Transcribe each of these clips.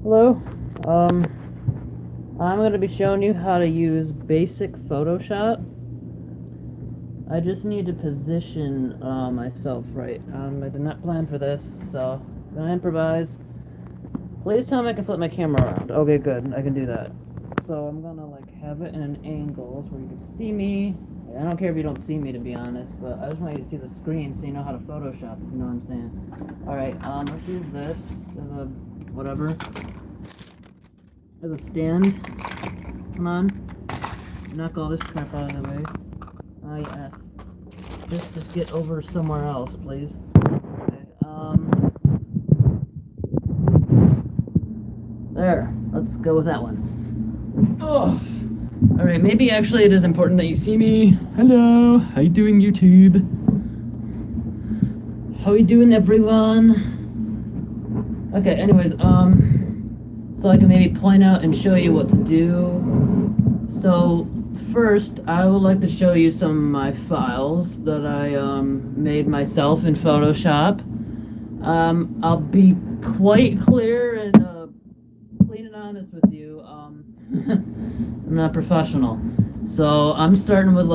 Hello. Um, I'm going to be showing you how to use basic Photoshop. I just need to position myself right. I did not plan for this, so I'm going to improvise. Please tell me I can flip my camera around. Okay, good. I can do that. So I'm going to have it in an angle where you can see me. I don't care if you don't see me, to be honest, but I just want you to see the screen so you know how to Photoshop, if you know what I'm saying. Alright, let's use this as a whatever. As a stand. Come on. Knock all this crap out of the way. Ah, yes. Just get over somewhere else, please. Okay, there. Let's go with that one. Oh. Alright, maybe actually it is important that you see me. Hello. How you doing, YouTube? How you doing, everyone? Okay, anyways, so I can maybe point out and show you what to do. So first, I would like to show you some of my files that I made myself in Photoshop. I'll be quite clear and clean and honest with you. I'm not professional, so I'm starting with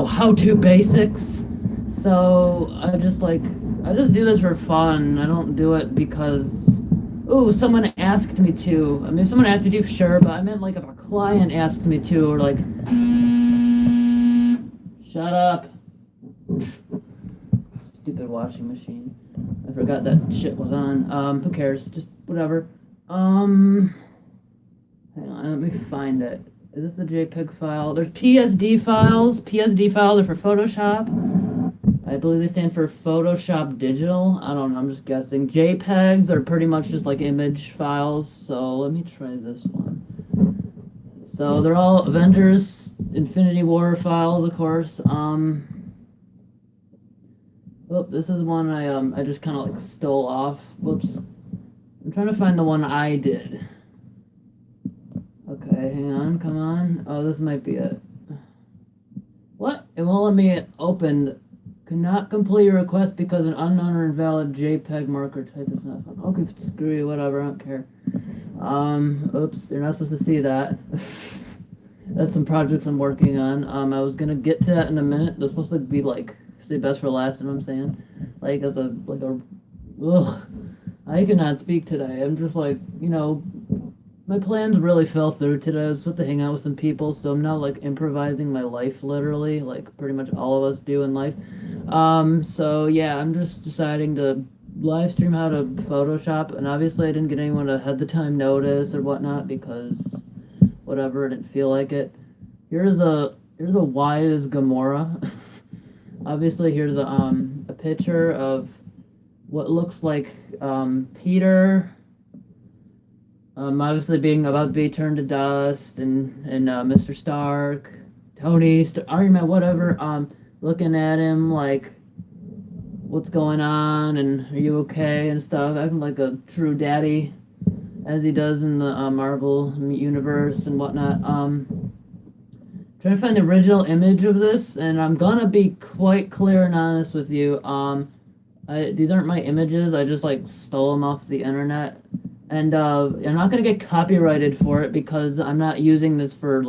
how-to basics. So I just do this for fun. I don't do it because someone asked me to. I mean, if someone asked me to, sure, but I meant if a client asked me to, or shut up. Stupid washing machine. I forgot that shit was on. Who cares? Just whatever. Hang on, let me find it. Is this a JPEG file? There's PSD files. PSD files are for Photoshop. I believe they stand for Photoshop Digital. I don't know, I'm just guessing. JPEGs are pretty much just image files. So let me try this one. So they're all Avengers Infinity War files, of course. This is one I just kind of stole off. Whoops. I'm trying to find the one I did. Okay, hang on, come on. Oh, this might be it. What? It won't let me open. Cannot complete your request because an unknown or invalid JPEG marker type is not found. Okay, screw you, whatever, I don't care. Oops, you're not supposed to see that. That's some projects I'm working on. I was gonna get to that in a minute. They're supposed to be say best for last, you know what I'm saying? Ugh. I cannot speak today. I'm just my plans really fell through today. I was supposed to hang out with some people, so I'm not improvising my life literally, like pretty much all of us do in life. So yeah, I'm just deciding to live stream how to Photoshop, and obviously I didn't get anyone to have the time notice or whatnot because whatever, I didn't feel like it. Here's a why is Gamora. Obviously here's a picture of what looks like Peter. Obviously being about to be turned to dust, and Mr. Stark, Tony, Iron Man, whatever. Looking at him what's going on, and are you okay and stuff, acting like a true daddy, as he does in the Marvel universe and whatnot. Trying to find the original image of this, and I'm gonna be quite clear and honest with you. These aren't my images. I just stole them off the internet. And I'm not going to get copyrighted for it because I'm not using this for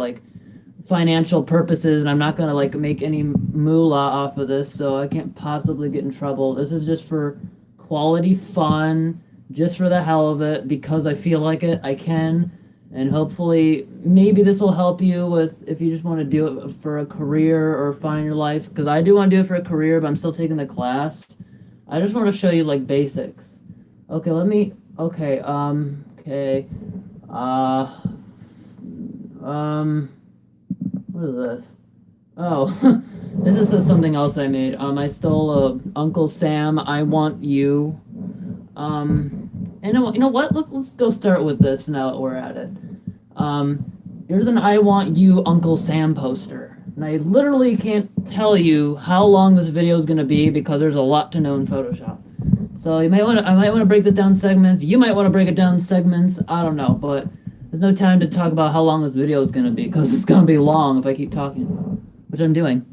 financial purposes, and I'm not going to make any moolah off of this, so I can't possibly get in trouble. This is just for quality fun, just for the hell of it, because I feel like it, I can, and hopefully maybe this will help you with if you just want to do it for a career or fun in your life, because I do want to do it for a career, but I'm still taking the class. I just want to show you basics. Okay, okay, what is this? Oh, this is something else I made. I stole Uncle Sam, I Want You. And you know what? Let's go start with this now that we're at it. Here's an I Want You Uncle Sam poster. And I literally can't tell you how long this video is going to be because there's a lot to know in Photoshop. So I might want to break this down in segments. You might want to break it down in segments. I don't know, but there's no time to talk about how long this video is going to be because it's going to be long if I keep talking, which I'm doing.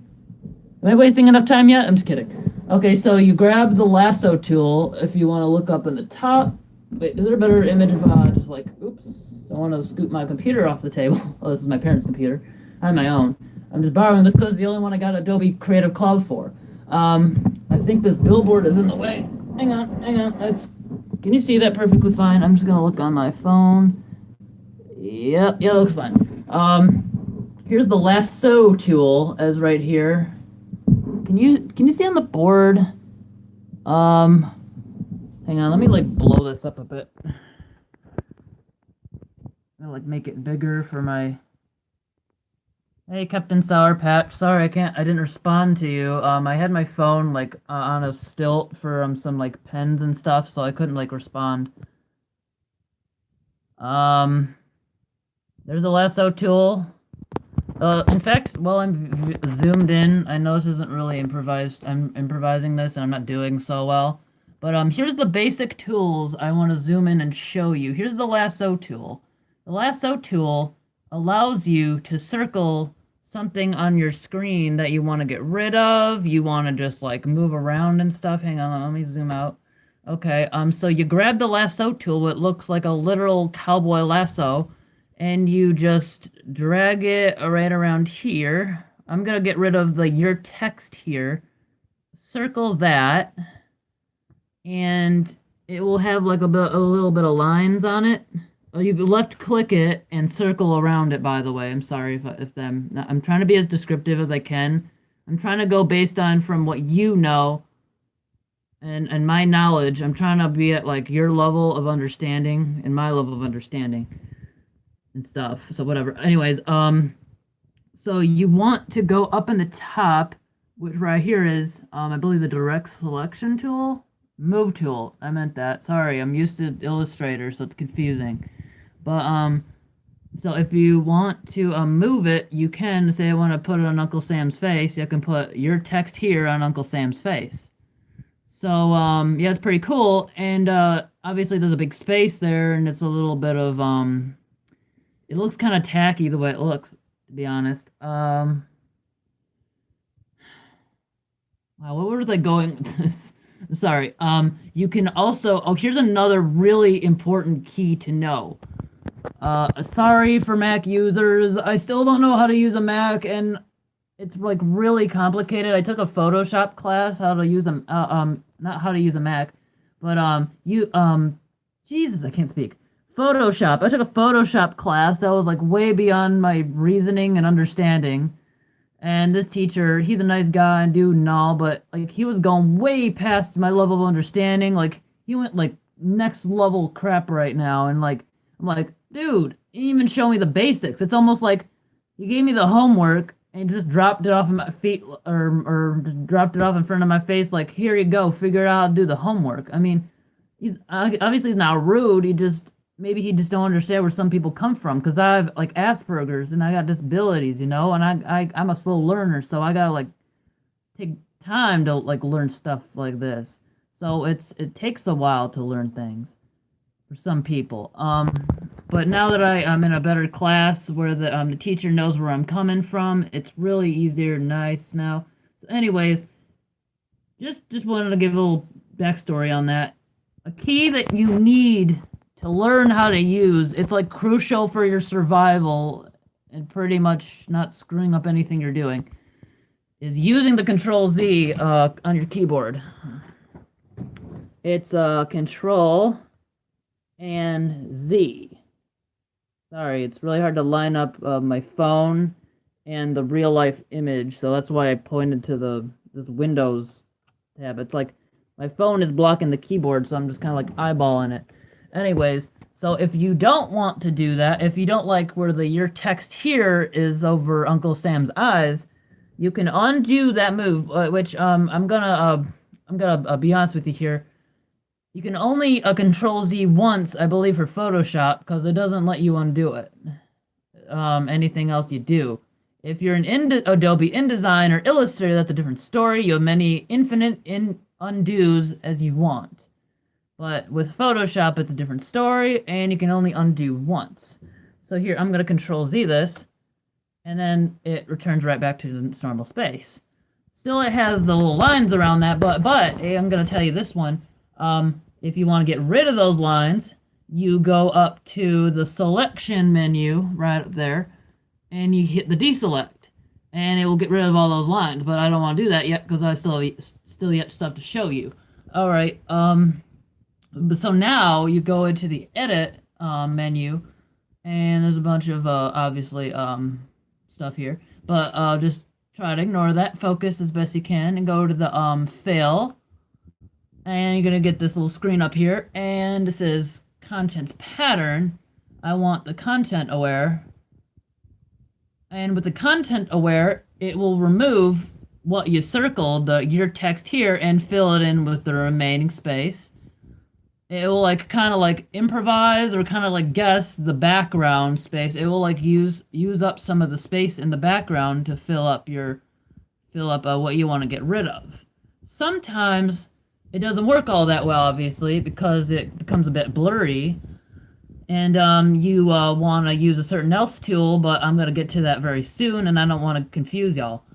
Am I wasting enough time yet? I'm just kidding. Okay, so you grab the lasso tool if you want to look up in the top. Wait, is there a better image of just like, oops, I want to scoot my computer off the table. Oh, this is my parents' computer. I have my own. I'm just borrowing this because it's the only one I got Adobe Creative Cloud for. I think this billboard is in the way. Hang on, hang on. Can you see that perfectly fine? I'm just gonna look on my phone. Yep, yeah, it looks fine. Here's the lasso tool, as right here. Can you see on the board? Hang on, let me like blow this up a bit. I'm gonna like make it bigger for my. Hey, Captain Sour Patch. Sorry, I didn't respond to you. I had my phone like on a stilt for some like pens and stuff, so I couldn't like respond. There's a lasso tool. In fact, while I'm zoomed in, I know this isn't really improvised. I'm improvising this, and I'm not doing so well. But here's the basic tools I want to zoom in and show you. Here's the lasso tool. The lasso tool allows you to circle something on your screen that you want to get rid of. You want to just like move around and stuff. Hang on, let me zoom out. Okay, so you grab the lasso tool. It looks like a literal cowboy lasso, and you just drag it right around here. I'm gonna get rid of the your text here. Circle that, and it will have like a little bit of lines on it. You can left click it and circle around it, by the way. I'm sorry if I'm trying to be as descriptive as I can. I'm trying to go based on from what you know and my knowledge. I'm trying to be at like your level of understanding and my level of understanding and stuff. So whatever. Anyways, so you want to go up in the top, which right here is I believe the direct selection tool. Move tool. I meant that. Sorry, I'm used to Illustrator, so it's confusing. But so if you want to move it, you can say I want to put it on Uncle Sam's face. You can put your text here on Uncle Sam's face. So yeah, it's pretty cool. And obviously there's a big space there, and it's a little bit of it looks kind of tacky the way it looks, to be honest. Wow, where was I going with this? Sorry. You can also, here's another really important key to know. Sorry for Mac users. I still don't know how to use a Mac, and it's like really complicated. I took a Photoshop class, how to use not how to use a Mac, but Jesus, I can't speak. Photoshop. I took a Photoshop class that was like way beyond my reasoning and understanding. And this teacher, he's a nice guy and dude and all, but like he was going way past my level of understanding. Like he went like next level crap right now, and like I'm like, dude, you didn't even show me the basics. It's almost like he gave me the homework and just dropped it off in my feet, or just dropped it off in front of my face. Like, here you go, figure out how to do the homework. I mean, he's obviously he's not rude. Maybe he just don't understand where some people come from, because I have like Asperger's and I got disabilities, and I'm a slow learner, so I gotta like take time to like learn stuff like this. So it takes a while to learn things for some people. But now that I'm in a better class where the teacher knows where I'm coming from, it's really easier and nice now. So anyways, just wanted to give a little backstory on that. A key that you need to learn how to use, it's like crucial for your survival and pretty much not screwing up anything you're doing, is using the Control Z on your keyboard. It's Control and Z. Sorry, it's really hard to line up my phone and the real life image, so that's why I pointed to this Windows tab. It's like my phone is blocking the keyboard, so I'm just kind of like eyeballing it. Anyways, so if you don't want to do that, if you don't like where your text here is over Uncle Sam's eyes, you can undo that move, which I'm gonna be honest with you here. You can only Control Z once, I believe, for Photoshop, because it doesn't let you undo it. Anything else you do. If you're in Adobe InDesign or Illustrator, that's a different story. You have many infinite undos as you want. But with Photoshop, it's a different story, and you can only undo once. So here, I'm going to Control Z this, and then it returns right back to its normal space. Still, it has the little lines around that, but I'm going to tell you this one. If you want to get rid of those lines, you go up to the selection menu right up there, and you hit the deselect, and it will get rid of all those lines. But I don't want to do that yet because I still yet stuff to show you. All right. But so now you go into the edit menu, and there's a bunch of obviously stuff here, but just try to ignore that. Focus as best you can, and go to the fill, and you're gonna get this little screen up here, and it says contents pattern. I want the content aware, and with the content aware, it will remove what you circled, your text here, and fill it in with the remaining space. It will kind of improvise or kind of guess the background space. It will use up some of the space in the background to fill up what you want to get rid of. Sometimes it doesn't work all that well, obviously, because it becomes a bit blurry, and you want to use a certain else tool, but I'm going to get to that very soon, and I don't want to confuse y'all.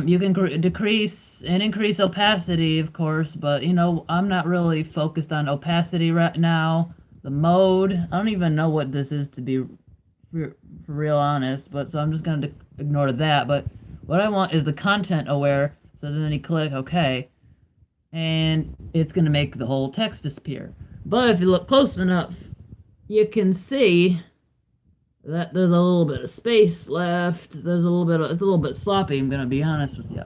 You can decrease and increase opacity, of course, but I'm not really focused on opacity right now. The mode, I don't even know what this is, to be for real honest, but so I'm just going to ignore that. But what I want is the content aware, so then you click OK, and it's going to make the whole text disappear. But if you look close enough, you can see that there's a little bit of space left. It's a little bit sloppy, I'm gonna be honest with you.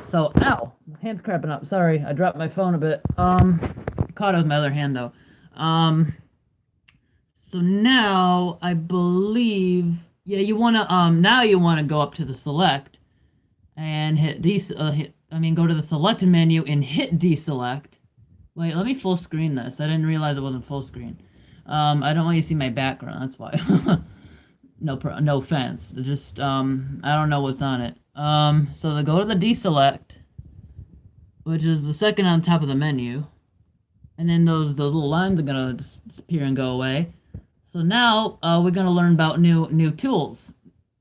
So ow, my hand's crapping up. Sorry, I dropped my phone a bit. Caught it with my other hand though. So now I believe, yeah, you wanna now you wanna go up to the select and go to the selected menu and hit deselect. Wait, let me full screen this. I didn't realize it wasn't full screen. I don't want you to see my background, that's why. No offense. Just, I don't know what's on it. So they go to the deselect, which is the second on top of the menu. And then those little lines are gonna disappear and go away. So now, we're gonna learn about new tools.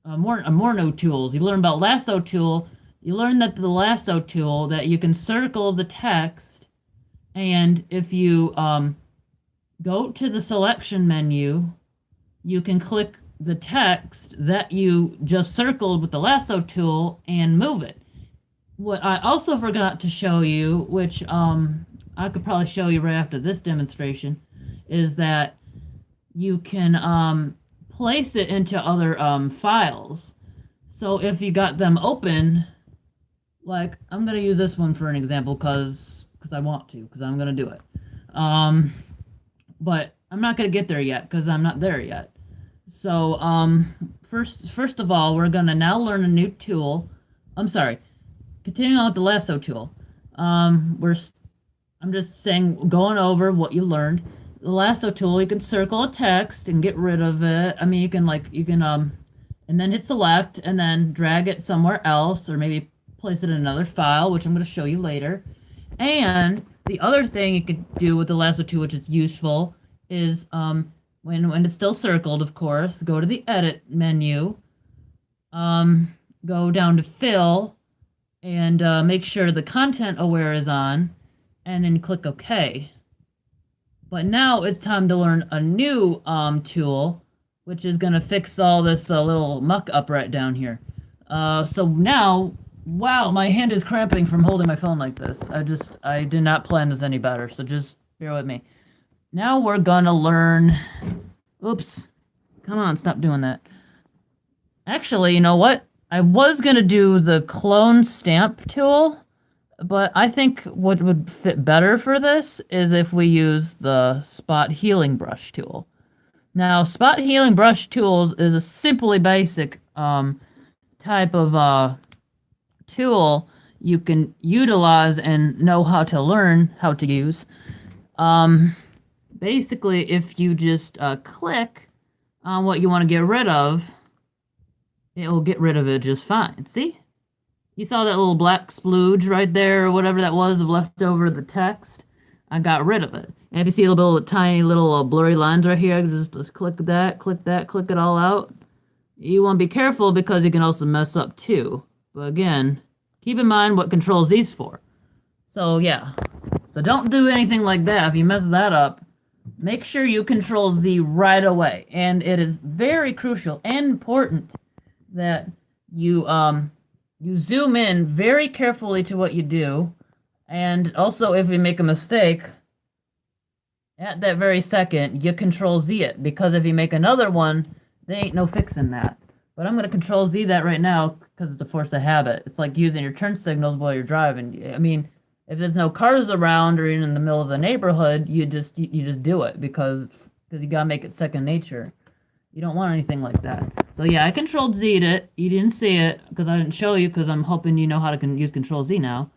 More new tools. You learn about lasso tool. You learn that the lasso tool, that you can circle the text, and if you, go to the selection menu, you can click the text that you just circled with the lasso tool and move it. What I also forgot to show you, which I could probably show you right after this demonstration, is that you can place it into other files. So if you got them open, I'm going to use this one for an example because I want to, because I'm going to do it. But I'm not going to get there yet because I'm not there yet. So first of all, we're going to now learn a new tool. I'm sorry. Continuing on with the lasso tool. I'm just going over what you learned. The lasso tool, you can circle a text and get rid of it. I mean, you can and then hit select and then drag it somewhere else, or maybe place it in another file, which I'm going to show you later. And the other thing you could do with the lasso tool, which is useful, is when it's still circled, of course, go to the edit menu, go down to fill, and make sure the content aware is on, and then click OK. But now it's time to learn a new tool, which is going to fix all this little muck up right down here. So now, wow, my hand is cramping from holding my phone like this. I did not plan this any better, so just bear with me. Now we're gonna learn, oops, come on, stop doing that. Actually, you know what? I was gonna do the clone stamp tool, but I think what would fit better for this is if we use the spot healing brush tool. Now, spot healing brush tools is a simply basic type of tool you can utilize and know how to learn how to use. Basically, if you just click on what you want to get rid of, it will get rid of it just fine. See? You saw that little black splooge right there, or whatever that was left over the text? I got rid of it. And if you see a little tiny little blurry lines right here, just click that, click it all out. You want to be careful because you can also mess up too. But again, keep in mind what Control-Z is for. So yeah, so don't do anything like that. If you mess that up, make sure you control Z right away. And it is very crucial and important that you zoom in very carefully to what you do. And also if you make a mistake, at that very second, you control Z it, because if you make another one, there ain't no fixing that. But I'm going to control Z that right now because it's a force of habit. It's like using your turn signals while you're driving. I mean, if there's no cars around or you're in the middle of the neighborhood, you just do it because you got to make it second nature. You don't want anything like that. So yeah, I controlled Z'd it. You didn't see it because I didn't show you because I'm hoping you know how to use Control Z now.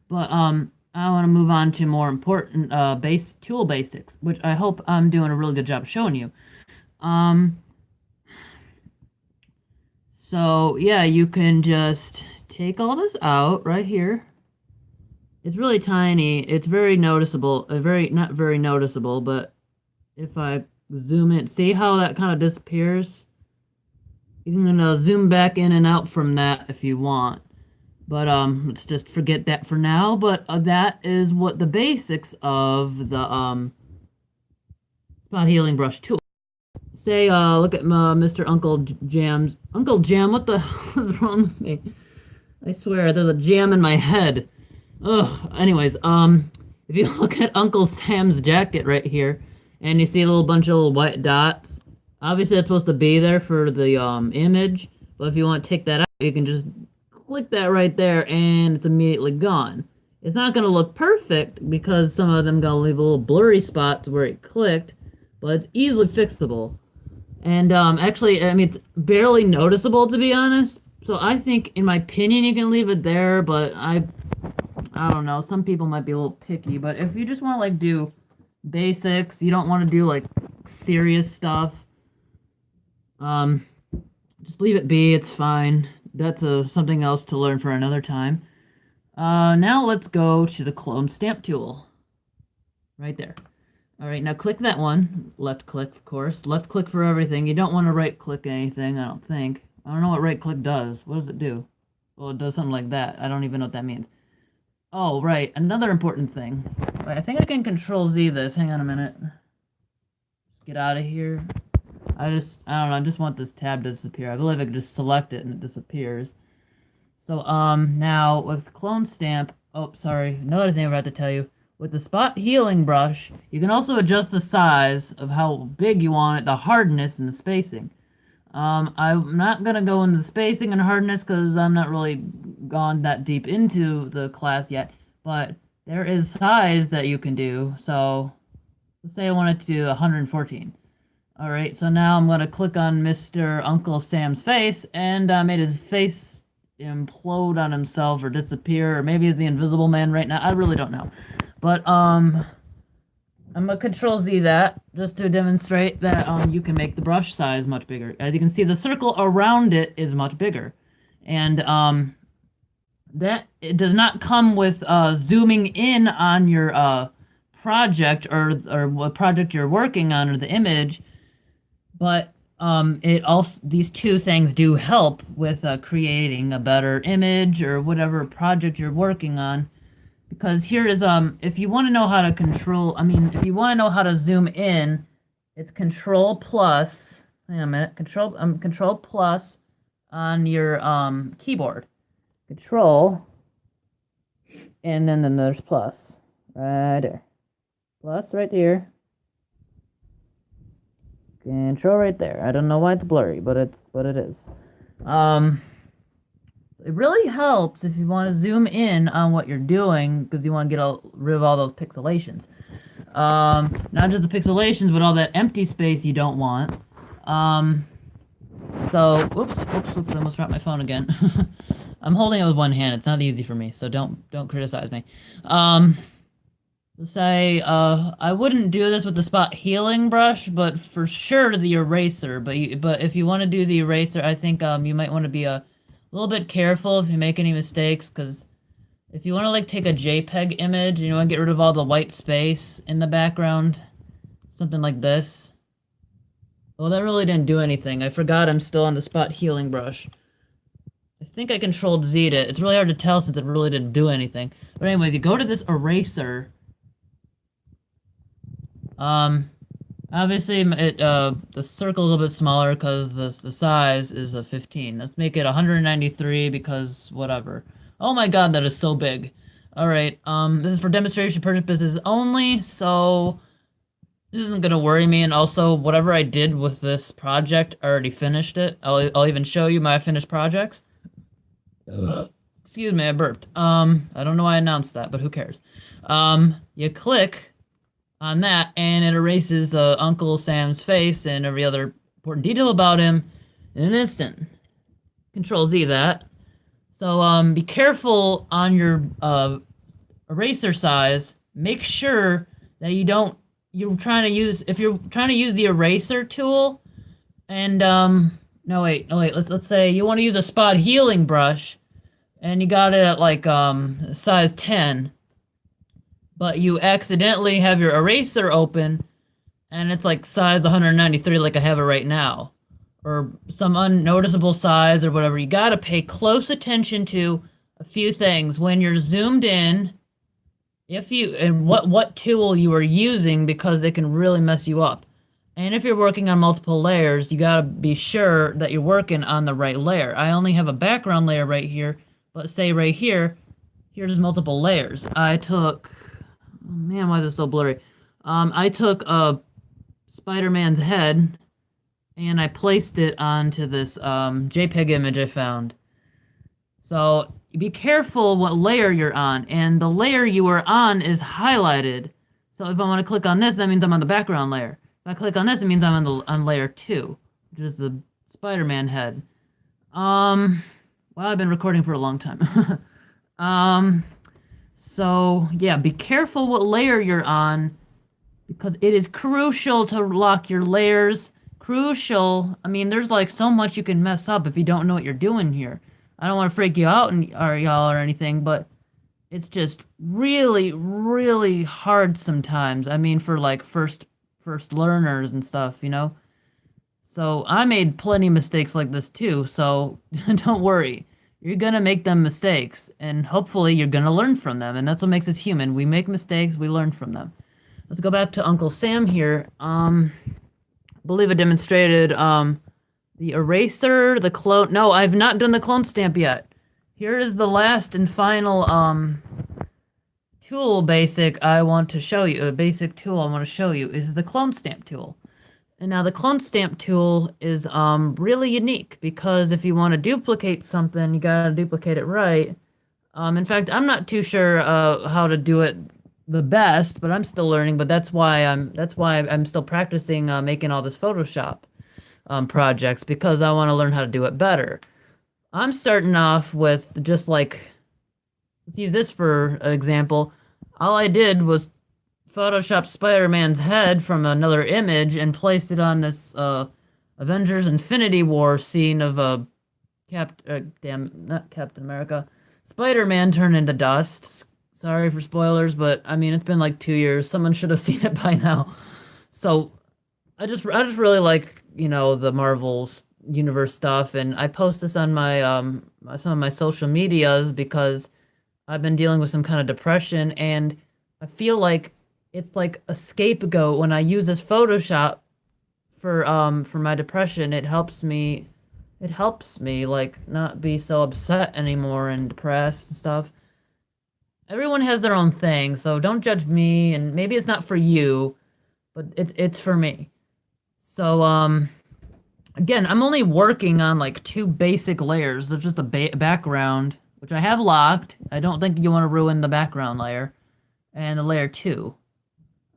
But I want to move on to more important base tool basics, which I hope I'm doing a really good job of showing you. So yeah, you can just take all this out right here. It's really tiny. It's very noticeable. Not very noticeable, but if I zoom in, see how that kind of disappears? You can zoom back in and out from that if you want. But let's just forget that for now. But that is what the basics of the spot healing brush tool. Say, look at Mr. Uncle Jam's. Uncle Jam, what the hell is wrong with me? I swear, there's a jam in my head. Ugh. Anyways, if you look at Uncle Sam's jacket right here, and you see a little bunch of little white dots, obviously it's supposed to be there for the image. But if you want to take that out, you can just click that right there, and it's immediately gone. It's not going to look perfect because some of them going to leave a little blurry spots where it clicked, but it's easily fixable. And actually, I mean, it's barely noticeable, to be honest. So I think, in my opinion, you can leave it there, but I don't know. Some people might be a little picky, but if you just want to, like, do basics, you don't want to do, like, serious stuff, just leave it be. It's fine. That's something else to learn for another time. Now let's go to the clone stamp tool. Right there. Alright, now click that one. Left click, of course. Left click for everything. You don't want to right click anything, I don't think. I don't know what right click does. What does it do? Well, it does something like that. I don't even know what that means. Oh, right. Another important thing. Right, I think I can Control Z this. Hang on a minute. Just get out of here. I don't know. I just want this tab to disappear. I believe I can just select it and it disappears. So, now with clone stamp. Oh, sorry. Another thing I forgot to tell you. With the spot healing brush, you can also adjust the size of how big you want it, the hardness and the spacing. I'm not going to go into the spacing and hardness because I'm not really gone that deep into the class yet, but there is size that you can do. So let's say I wanted to do 114. Alright, so now I'm going to click on Mr. Uncle Sam's face, and made his face implode on himself or disappear, or maybe he's the Invisible Man right now. I really don't know. But, I'm gonna Control Z that, just to demonstrate that, you can make the brush size much bigger. As you can see, the circle around it is much bigger. And, that, it does not come with, zooming in on your, project, or what project you're working on, or the image, but, it also, these two things do help with, creating a better image, or whatever project you're working on. Because here is, if you want to know how to if you want to know how to zoom in, it's Control plus, hang on a minute, Control plus on your, keyboard. Control, and then there's plus, right there. Plus right there. Control right there. I don't know why it's blurry, but it is. It really helps if you want to zoom in on what you're doing, because you want to get rid of all those pixelations. Not just the pixelations, but all that empty space you don't want. So, whoops, I almost dropped my phone again. I'm holding it with one hand. It's not easy for me, so don't criticize me. Say, I wouldn't do this with the spot healing brush, but for sure the eraser. But if you want to do the eraser, I think you might want to be a little bit careful if you make any mistakes, because if you want to like take a JPEG image and you want to get rid of all the white space in the background, something like this. Well, that really didn't do anything. I forgot I'm still on the spot healing brush. I think I controlled Z'd it. It's really hard to tell since it really didn't do anything. But anyways, you go to this eraser. Obviously the circle's a little bit smaller because the size is a 15. Let's make it 193 because whatever. Oh my god, that is so big. Alright, this is for demonstration purposes only, so this isn't gonna worry me, and also whatever I did with this project, I already finished it. I'll even show you my finished projects. Excuse me, I burped. I don't know why I announced that, but who cares? You click on that, and it erases Uncle Sam's face and every other important detail about him in an instant. Control Z that. So be careful on your eraser size. Make sure that if you're trying to use the eraser tool, and no wait, let's say you want to use a spot healing brush, and you got it at like size 10. But you accidentally have your eraser open, and it's like size 193 like I have it right now. Or some unnoticeable size or whatever. You gotta pay close attention to a few things. When you're zoomed in, and what tool you are using, because it can really mess you up. And if you're working on multiple layers, you gotta be sure that you're working on the right layer. I only have a background layer right here, but say right here, here's multiple layers. I took... Oh man, why is it so blurry? I took Spider-Man's head, and I placed it onto this JPEG image I found. So be careful what layer you're on, and the layer you are on is highlighted. So if I want to click on this, that means I'm on the background layer. If I click on this, it means I'm on layer 2, which is the Spider-Man head. Well, I've been recording for a long time. So, yeah, be careful what layer you're on, because it is crucial to lock your layers. Crucial. I mean, there's like so much you can mess up if you don't know what you're doing here. I don't want to freak you out y'all or anything, but it's just really, really hard sometimes. I mean, for like first learners and stuff, you know? So I made plenty of mistakes like this too, so don't worry. You're gonna make them mistakes, and hopefully you're gonna learn from them, and that's what makes us human. We make mistakes, we learn from them. Let's go back to Uncle Sam here. I believe I demonstrated the eraser, the clone. No, I've not done the clone stamp yet. Here is the last and final tool basic I want to show you. A basic tool I want to show you is the clone stamp tool. And now the clone stamp tool is really unique, because if you want to duplicate something, you gotta duplicate it right. In fact, I'm not too sure how to do it the best, but I'm still learning. But that's why I'm still practicing making all this Photoshop projects, because I want to learn how to do it better. I'm starting off with just like, let's use this for an example. All I did was Photoshop Spider-Man's head from another image and placed it on this Avengers Infinity War scene of not Captain America, Spider-Man turned into dust. Sorry for spoilers, but I mean, it's been like 2 years. Someone should have seen it by now. So I just really like, you know, the Marvel universe stuff, and I post this on my some of my social medias because I've been dealing with some kind of depression, and I feel like it's like a scapegoat when I use this Photoshop for my depression. It helps me like not be so upset anymore and depressed and stuff. Everyone has their own thing, so don't judge me, and maybe it's not for you, but it's for me. So again, I'm only working on like 2 basic layers. There's just a background, which I have locked. I don't think you want to ruin the background layer, and the layer 2.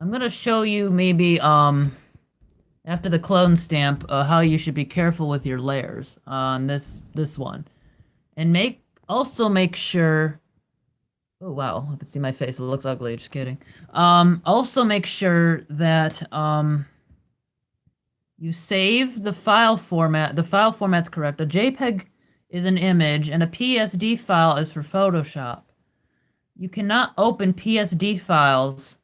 I'm going to show you maybe, after the clone stamp, how you should be careful with your layers on this one. And also make sure... Oh, wow, I can see my face. It looks ugly, just kidding. Also make sure that, you save the file format. The file format's correct. A JPEG is an image, and a PSD file is for Photoshop. You cannot open PSD files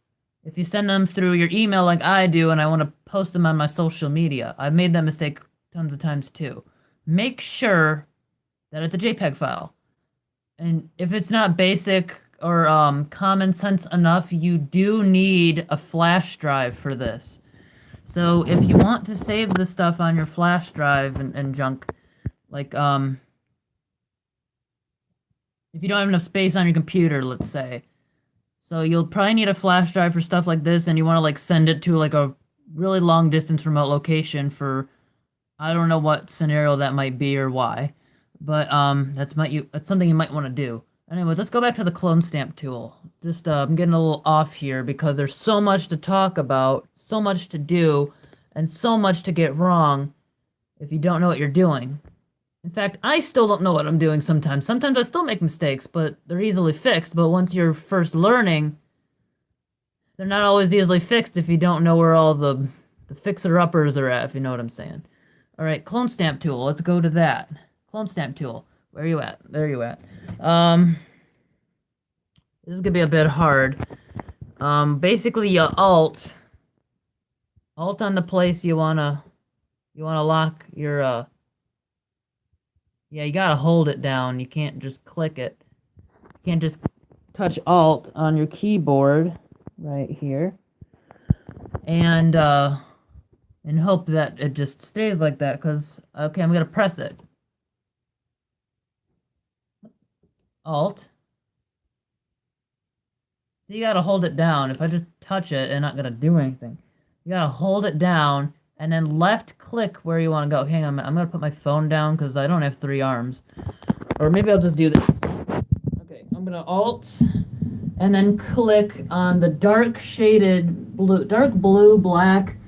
if you send them through your email like I do, and I want to post them on my social media. I've made that mistake tons of times too. Make sure that it's a JPEG file. And if it's not basic or common sense enough, you do need a flash drive for this. So if you want to save the stuff on your flash drive and junk, like if you don't have enough space on your computer, let's say, so you'll probably need a flash drive for stuff like this, and you want to like send it to like a really long distance remote location for, I don't know what scenario that might be or why, but that's something you might want to do. Anyway, let's go back to the clone stamp tool. Just I'm getting a little off here because there's so much to talk about, so much to do, and so much to get wrong if you don't know what you're doing. In fact, I still don't know what I'm doing sometimes. Sometimes I still make mistakes, but they're easily fixed. But once you're first learning, they're not always easily fixed if you don't know where all the fixer-uppers are at, if you know what I'm saying. Alright, clone stamp tool. Let's go to that. Clone stamp tool. Where are you at? There you at. This is gonna be a bit hard. Basically you alt on the place you wanna lock your yeah, you gotta hold it down. You can't just click it. You can't just touch alt on your keyboard right here and hope that it just stays like that, because okay, I'm gonna press it. Alt. So you gotta hold it down. If I just touch it, it's not gonna do anything. You gotta hold it down and then left click where you want to go. Hang on, I'm gonna put my phone down because I don't have 3 arms. Or maybe I'll just do this. Okay, I'm gonna alt and then click on the dark shaded blue, dark blue, black.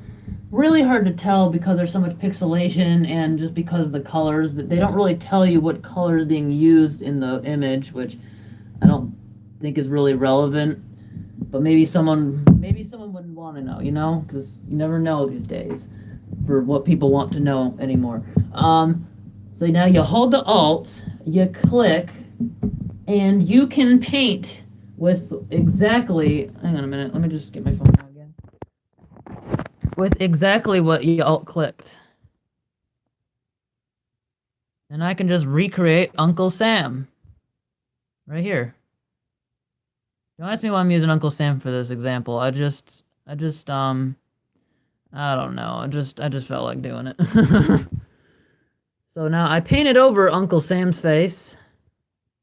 Really hard to tell because there's so much pixelation and just because the colors, they don't really tell you what color is being used in the image, which I don't think is really relevant. But maybe someone wouldn't want to know, you know, because you never know these days for what people want to know anymore. So now you hold the alt, you click, and you can paint with exactly, hang on a minute, let me just get my phone out again. With exactly what you alt clicked. And I can just recreate Uncle Sam. Right here. Don't ask me why I'm using Uncle Sam for this example. I just I don't know. I just felt like doing it. So now I painted over Uncle Sam's face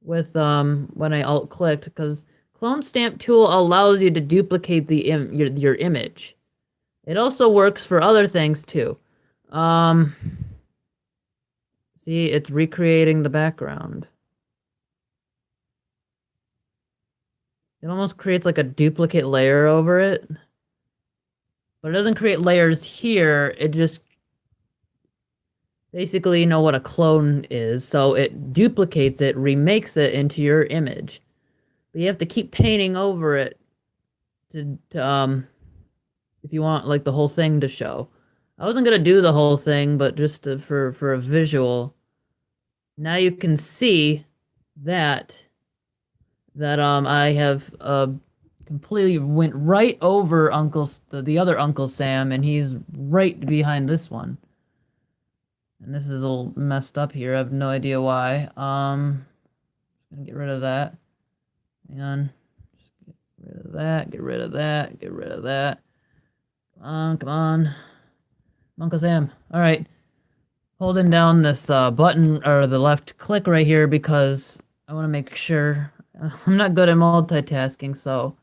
with when I alt clicked, because clone stamp tool allows you to duplicate the your image. It also works for other things too. See, it's recreating the background. It almost creates like a duplicate layer over it. But it doesn't create layers here, it just basically, you know what a clone is, so it duplicates it, remakes it into your image. But you have to keep painting over it to if you want like the whole thing to show. I wasn't gonna do the whole thing, but just for a visual. Now you can see that I have completely went right over the other Uncle Sam, and he's right behind this one. And this is all messed up here. I have no idea why. Gonna get rid of that. Hang on. Just get rid of that. Get rid of that. Get rid of that. Come on. Uncle Sam. All right. Holding down this button or the left click right here because I want to make sure. I'm not good at multitasking, so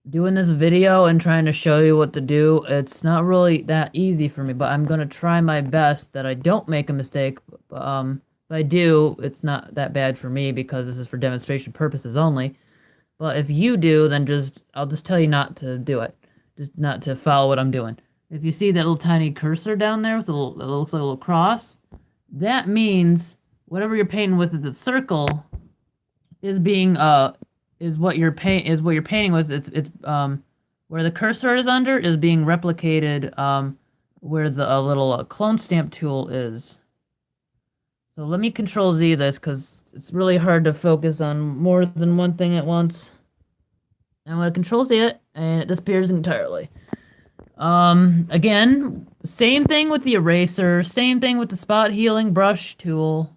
doing this video and trying to show you what to do, it's not really that easy for me, but I'm going to try my best that I don't make a mistake. If I do, it's not that bad for me because this is for demonstration purposes only. But if you do, then I'll just tell you not to do it. Just not to follow what I'm doing. If you see that little tiny cursor down there with that looks like a little cross, that means whatever you're painting with the circle is being is what you're painting with. It's where the cursor is under is being replicated where the little clone stamp tool is. So let me Control Z this because it's really hard to focus on more than one thing at once. I'm gonna Control Z it and it disappears entirely. Again, same thing with the eraser, same thing with the spot healing brush tool.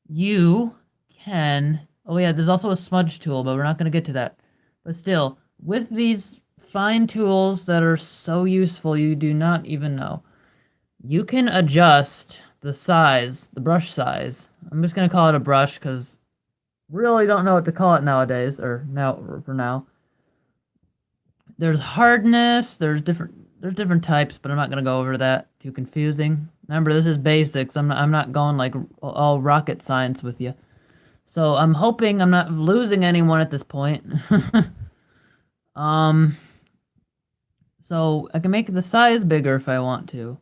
you can... Oh yeah, there's also a smudge tool, but we're not going to get to that. But still, with these fine tools that are so useful you do not even know, you can adjust the size, the brush size. I'm just going to call it a brush because really don't know what to call it nowadays, or now for now. There's hardness, there's different types, but I'm not gonna go over that. Too confusing. Remember, this is basics. I'm not going like all rocket science with you. So I'm hoping I'm not losing anyone at this point. um, so I can make the size bigger if I want to,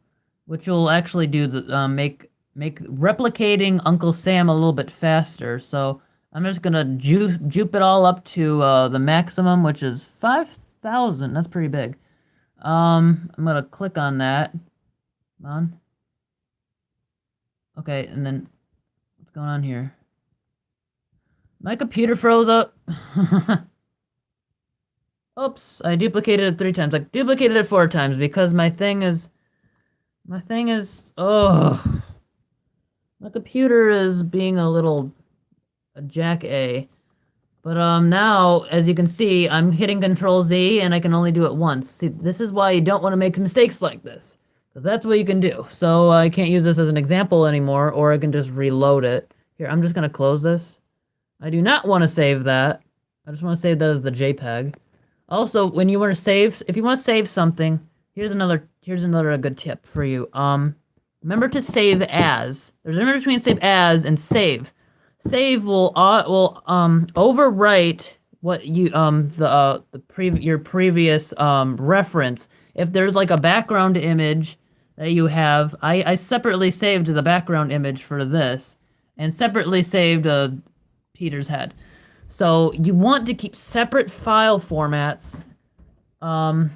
which will actually do the make replicating Uncle Sam a little bit faster. So I'm just gonna jupe it all up to the maximum, which is 5,000. That's pretty big. I'm gonna click on that. Come on. Okay, and then what's going on here? My computer froze up. Oops, I duplicated it 3 times. I duplicated it 4 times because my thing is, oh, my computer is being a jack A. But now, as you can see, I'm hitting Control Z and I can only do it once. See, this is why you don't want to make mistakes like this, because that's what you can do. So I can't use this as an example anymore, or I can just reload it. Here, I'm just gonna close this. I do not want to save that. I just want to save that as the JPEG. Also, when you want to save, if you want to save something, here's another good tip for you. Remember to save as. There's a difference between save as and save. Save will overwrite what you your previous reference. If there's like a background image that you have, I separately saved the background image for this, and separately saved Peter's head. So you want to keep separate file formats. JPEGs,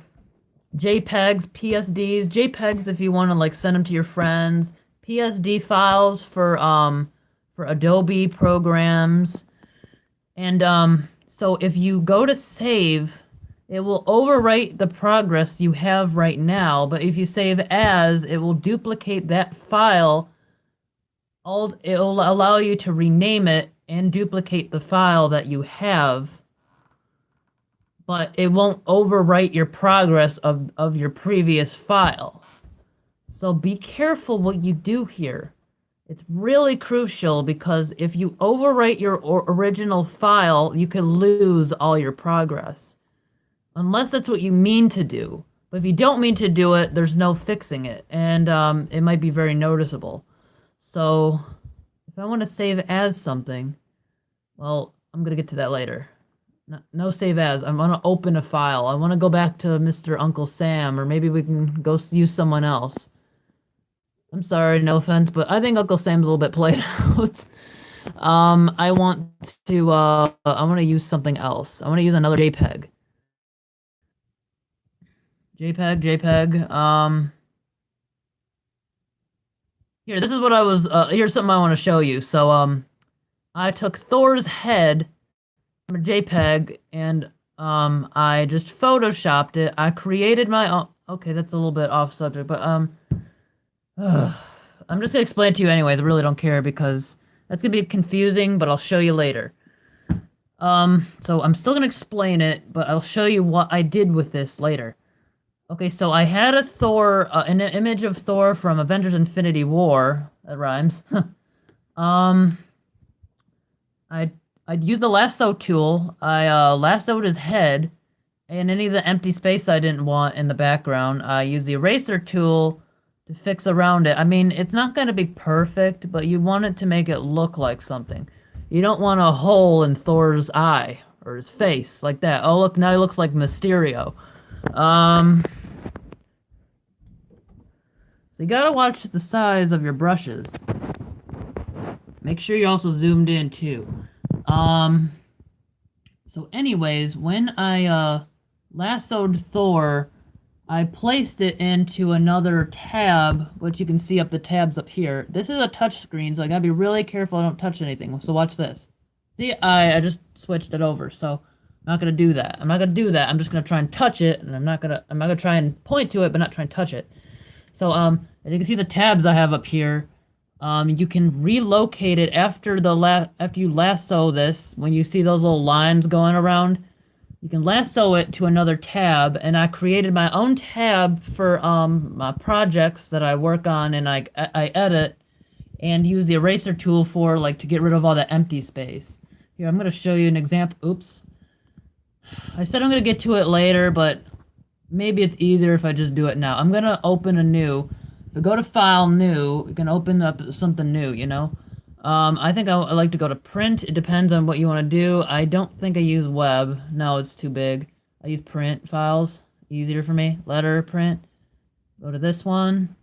PSDs, JPEGs if you want to like send them to your friends. PSD files for Adobe programs. And so if you go to save, it will overwrite the progress you have right now, but if you save as, it will duplicate that file. It'll allow you to rename it and duplicate the file that you have, but it won't overwrite your progress of your previous file. So be careful what you do here. It's really crucial, because if you overwrite your original file, you could lose all your progress. Unless that's what you mean to do. But if you don't mean to do it, there's no fixing it, and it might be very noticeable. So if I want to save as something, well, I'm going to get to that later. No save as. I want to open a file. I want to go back to Mr. Uncle Sam, or maybe we can go use someone else. I'm sorry, no offense, but I think Uncle Sam's a little bit played out. I want to use something else. I want to use another JPEG. JPEG. Here, this is what I was, here's something I want to show you. So, I took Thor's head from a JPEG, and, I just photoshopped it. I created my own... Okay, that's a little bit off subject, but, I'm just gonna explain it to you anyways. I really don't care, because that's gonna be confusing, but I'll show you later. So I'm still gonna explain it, but I'll show you what I did with this later. Okay, so I had a Thor, an image of Thor from Avengers Infinity War. That rhymes. I'd use the lasso tool. I lassoed his head, and any of the empty space I didn't want in the background, I used the eraser tool to fix around it. I mean, it's not going to be perfect, but you want it to make it look like something. You don't want a hole in Thor's eye, or his face, like that. Oh, look, now he looks like Mysterio. So you gotta watch the size of your brushes. Make sure you're also zoomed in, too. So anyways, when I, lassoed Thor, I placed it into another tab, which you can see up the tabs up here. This is a touch screen, so I gotta be really careful I don't touch anything. So watch this. See, I just switched it over, so I'm not gonna do that. I'm not gonna do that. I'm just gonna try and touch it, and I'm not gonna try and point to it, but not try and touch it. So, as you can see the tabs I have up here, You can relocate it after after you lasso this. When you see those little lines going around, you can lasso it to another tab. And I created my own tab for my projects that I work on and I edit and use the eraser tool for like to get rid of all the empty space. Here, I'm gonna show you an example. Oops. I said I'm gonna get to it later, but maybe it's easier if I just do it now. I'm gonna open a new. If I go to File, New, you can open up something new, you know? I think I like to go to Print. It depends on what you want to do. I don't think I use Web. No, it's too big. I use Print files. Easier for me. Letter, Print. Go to this one.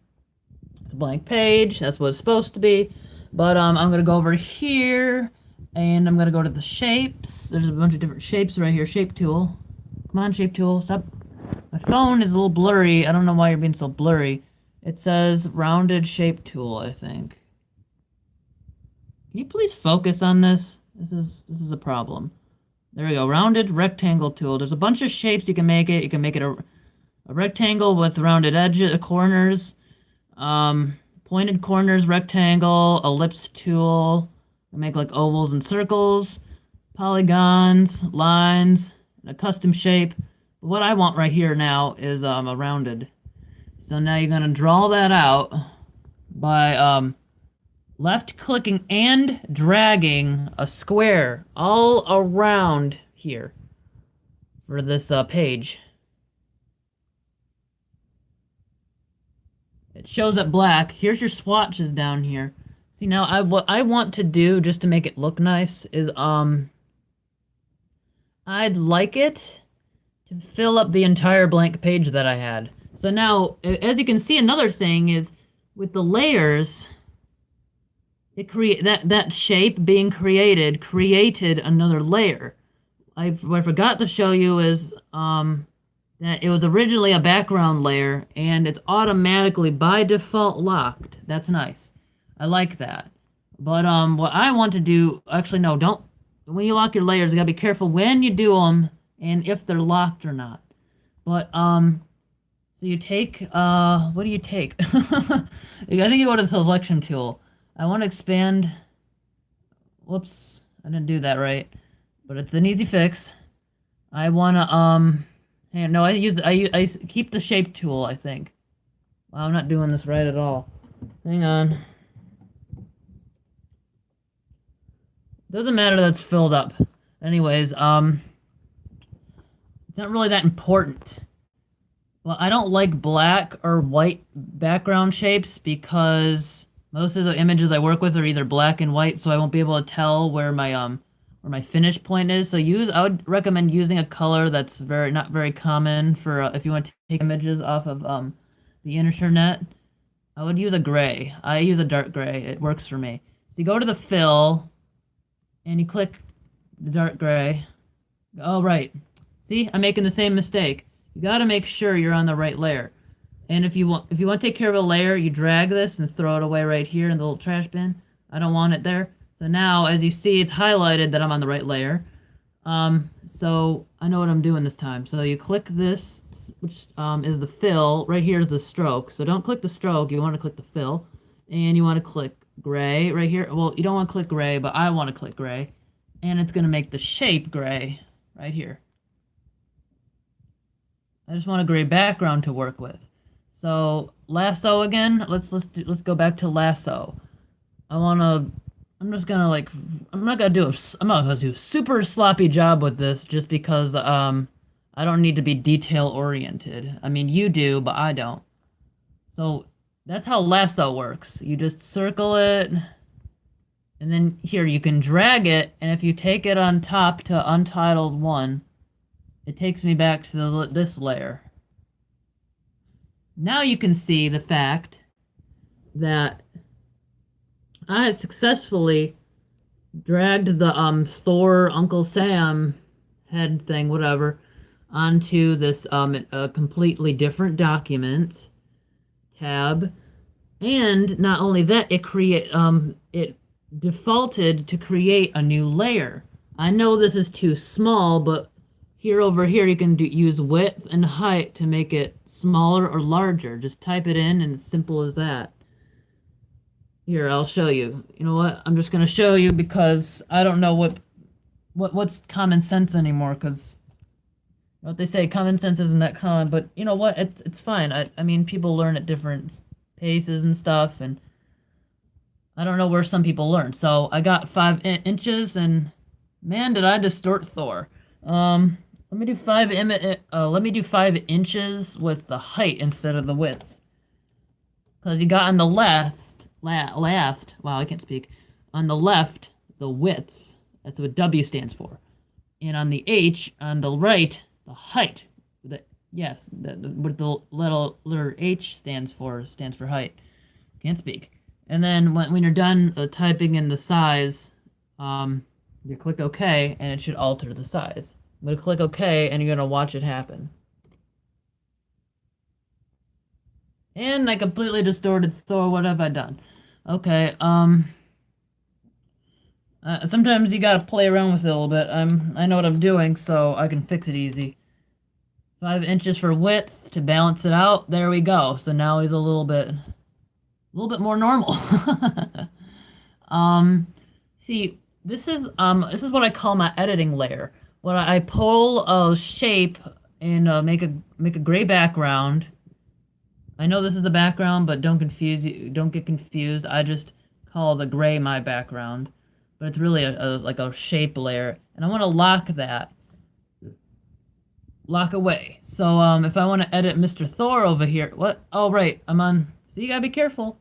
It's a blank page. That's what it's supposed to be. But I'm going to go over here, and I'm going to go to the shapes. There's a bunch of different shapes right here. Shape tool. Come on, shape tool. Stop. My phone is a little blurry. I don't know why you're being so blurry. It says rounded shape tool, I think. Can you please focus on this? This is a problem. There we go. Rounded rectangle tool. There's a bunch of shapes you can make it. You can make it a rectangle with rounded edges, corners, pointed corners, rectangle, ellipse tool. You can make like ovals and circles, polygons, lines, and a custom shape. But what I want right here now is a rounded. So now you're going to draw that out by left-clicking and dragging a square all around here for this page. It shows up black. Here's your swatches down here. See, now what I want to do just to make it look nice is I'd like it to fill up the entire blank page that I had. So now, as you can see, another thing is with the layers, that shape being created another layer. What I forgot to show you is that it was originally a background layer, and it's automatically by default locked. That's nice. I like that. But what I want to do, actually no, don't. When you lock your layers, you gotta be careful when you do them and if they're locked or not. But so you take, what do you take? I think you go to the selection tool. I want to expand, whoops, I didn't do that right, but it's an easy fix. I want to, no, I keep the shape tool, I think. Wow, I'm not doing this right at all. Hang on. Doesn't matter that it's filled up. Anyways, it's not really that important. Well, I don't like black or white background shapes because most of the images I work with are either black and white, so I won't be able to tell where my finish point is. So I would recommend using a color that's not very common for if you want to take images off of the internet. I would use a gray. I use a dark gray. It works for me. So you go to the fill, and you click the dark gray. Oh, right. See, I'm making the same mistake. You got to make sure you're on the right layer. And if you want to take care of a layer, you drag this and throw it away right here in the little trash bin. I don't want it there. So now, as you see, it's highlighted that I'm on the right layer. So I know what I'm doing this time. So you click this, which is the fill. Right here is the stroke. So don't click the stroke. You want to click the fill. And you want to click gray right here. Well, you don't want to click gray, but I want to click gray. And it's going to make the shape gray right here. I just want a gray background to work with. So lasso again. Let's go back to lasso. I'm not gonna do a super sloppy job with this just because I don't need to be detail oriented. I mean, you do, but I don't. So that's how lasso works. You just circle it, and then here you can drag it, and if you take it on top to Untitled 1, it takes me back to this layer. Now you can see the fact that I have successfully dragged the Thor Uncle Sam head thing, whatever, onto this a completely different document tab, and not only that, it defaulted to create a new layer. I know this is too small, but over here you can use width and height to make it smaller or larger. Just type it in, and it's simple as that. Here, I'll show you. You know what? I'm just gonna show you because I don't know what's common sense anymore. Because what they say, common sense isn't that common. But you know what? It's fine. I mean, people learn at different paces and stuff, and I don't know where some people learn. So I got 5 inches, and man, did I distort Thor. Let me do let me do 5 inches with the height instead of the width. Because you got on the left, wow, I can't speak. On the left, the width, that's what W stands for. And on the H, on the right, the height. Yes, what the letter H stands for height. Can't speak. And then when you're done typing in the size, you click OK, and it should alter the size. I'm going to click OK, and you're going to watch it happen. And I completely distorted Thor. What have I done? Okay, sometimes you gotta play around with it a little bit. I know what I'm doing, so I can fix it easy. 5 inches for width to balance it out. There we go. So now he's a little bit more normal. um, see, this is what I call my editing layer. When I pull a shape and make a gray background. I know this is the background, but don't get confused. I just call the gray my background, but it's really like a shape layer, and I want to lock away. So if I want to edit Mr. Thor over here, what? Oh right, I'm on. So you gotta be careful.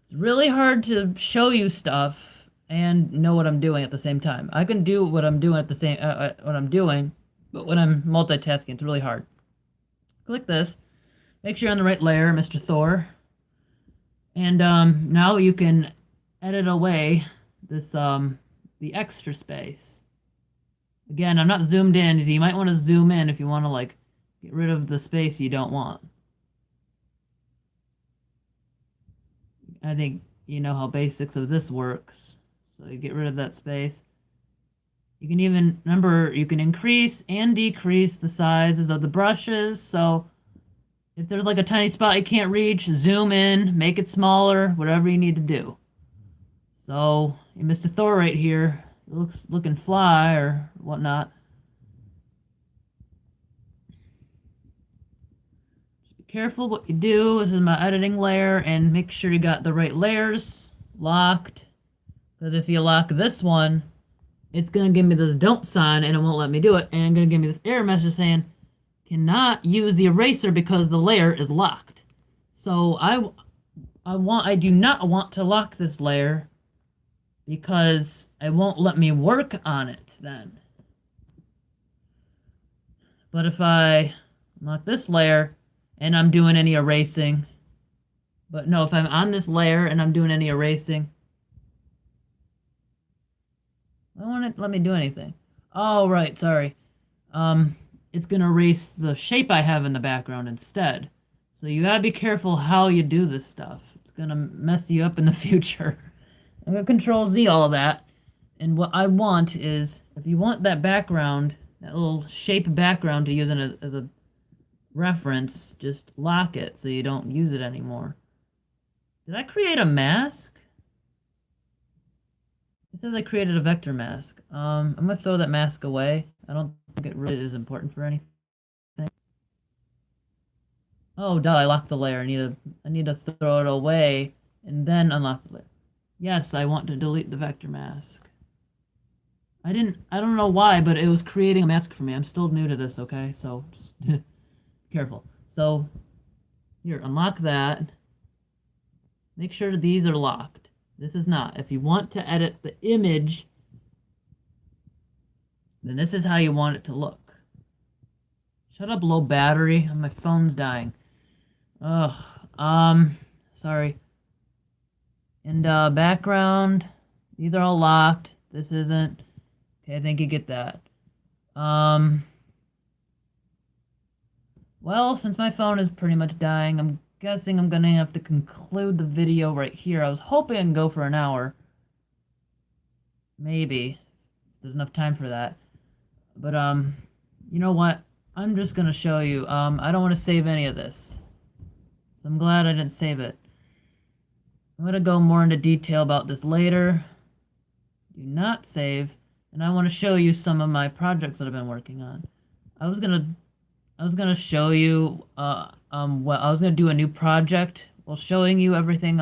It's really hard to show you stuff and know what I'm doing at the same time. I can do what I'm doing at the same what I'm doing, but when I'm multitasking, it's really hard. Click this. Make sure you're on the right layer, Mr. Thor. And now you can edit away this the extra space. Again, I'm not zoomed in, so you might want to zoom in if you want to like get rid of the space you don't want. I think you know how basics of this works. So you get rid of that space. You can even remember you can increase and decrease the sizes of the brushes. So if there's like a tiny spot you can't reach, zoom in, make it smaller, whatever you need to do. So, Mr. Thor right here, looking fly or whatnot. Just be careful what you do. This is my editing layer, and make sure you got the right layers locked. Because if you lock this one, it's going to give me this don't sign, and it won't let me do it. And it's going to give me this error message saying, cannot use the eraser because the layer is locked. So I do not want to lock this layer because it won't let me work on it then. But if I lock this layer and I'm doing any erasing, but no, if I'm on this layer and I'm doing any erasing, I don't want to let me do anything. Oh, right, sorry. It's going to erase the shape I have in the background instead. So you got to be careful how you do this stuff. It's going to mess you up in the future. I'm going to Control Z all of that. And what I want is, if you want that background, that little shape background to use as a reference, just lock it so you don't use it anymore. Did I create a mask? It says I created a vector mask. I'm going to throw that mask away. I don't think it really is important for anything. Oh, duh, I locked the layer. I need to throw it away and then unlock the layer. Yes, I want to delete the vector mask. I don't know why, but it was creating a mask for me. I'm still new to this, okay? So just be careful. So here, unlock that. Make sure these are locked. This is not. If you want to edit the image, then this is how you want it to look. Shut up, low battery. My phone's dying. Ugh. Sorry. And background. These are all locked. This isn't. Okay, I think you get that. Well, since my phone is pretty much dying, I'm guessing I'm gonna have to conclude the video right here. I was hoping I can go for an hour. Maybe. There's enough time for that. But, you know what? I'm just gonna show you. I don't want to save any of this. So I'm glad I didn't save it. I'm gonna go more into detail about this later. Do not save, and I want to show you some of my projects that I've been working on. I was gonna show you what I was gonna do a new project while showing you everything,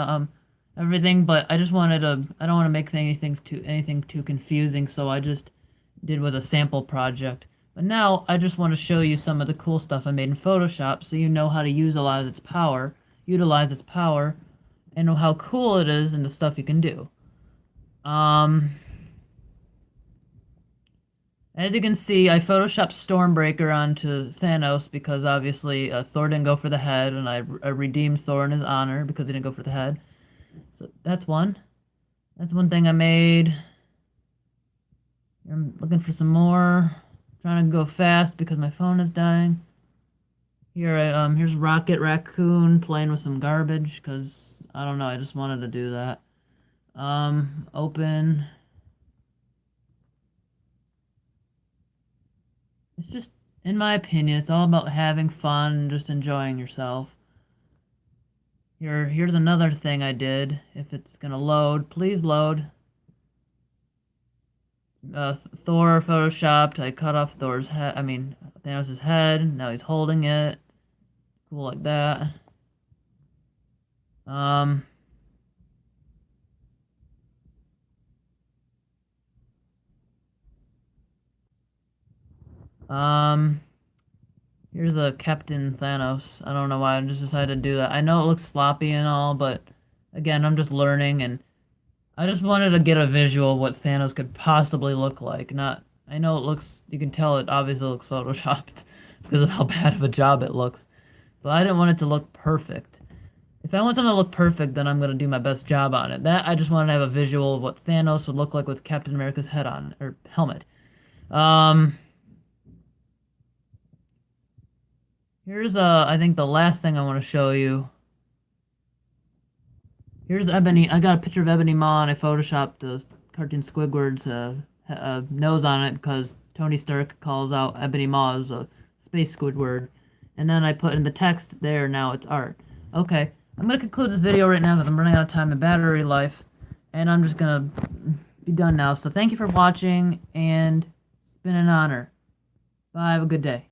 but I just wanted to I don't want to make anything too confusing, so I just did with a sample project. But now I just want to show you some of the cool stuff I made in Photoshop so you know how to utilize its power, and know how cool it is and the stuff you can do. Um, as you can see, I photoshopped Stormbreaker onto Thanos because obviously Thor didn't go for the head, and I redeemed Thor in his honor because he didn't go for the head. So that's one. That's one thing I made. I'm looking for some more. Trying to go fast because my phone is dying. Here's Rocket Raccoon playing with some garbage because I don't know. I just wanted to do that. Open. It's just, in my opinion, it's all about having fun and just enjoying yourself. Here's another thing I did. If it's gonna load, please load. Thor photoshopped. I cut off Thor's head. I mean, Thanos' head. Now he's holding it. Cool like that. Um. Um. Here's a Captain Thanos. I don't know why I just decided to do that. I know it looks sloppy and all, but again, I'm just learning, and I just wanted to get a visual of what Thanos could possibly look like. Not, I know it looks, you can tell it obviously looks photoshopped because of how bad of a job it looks, but I didn't want it to look perfect. If I want something to look perfect, then I'm gonna do my best job on it. That I just wanted to have a visual of what Thanos would look like with Captain America's head on, or helmet. Um. Here's I think the last thing I want to show you. Here's Ebony. I got a picture of Ebony Maw and I photoshopped the cartoon Squidward's nose on it because Tony Stark calls out Ebony Maw as a space Squidward. And then I put in the text there, now it's art. Okay, I'm going to conclude this video right now because I'm running out of time and battery life. And I'm just going to be done now. So thank you for watching, and it's been an honor. Bye, have a good day.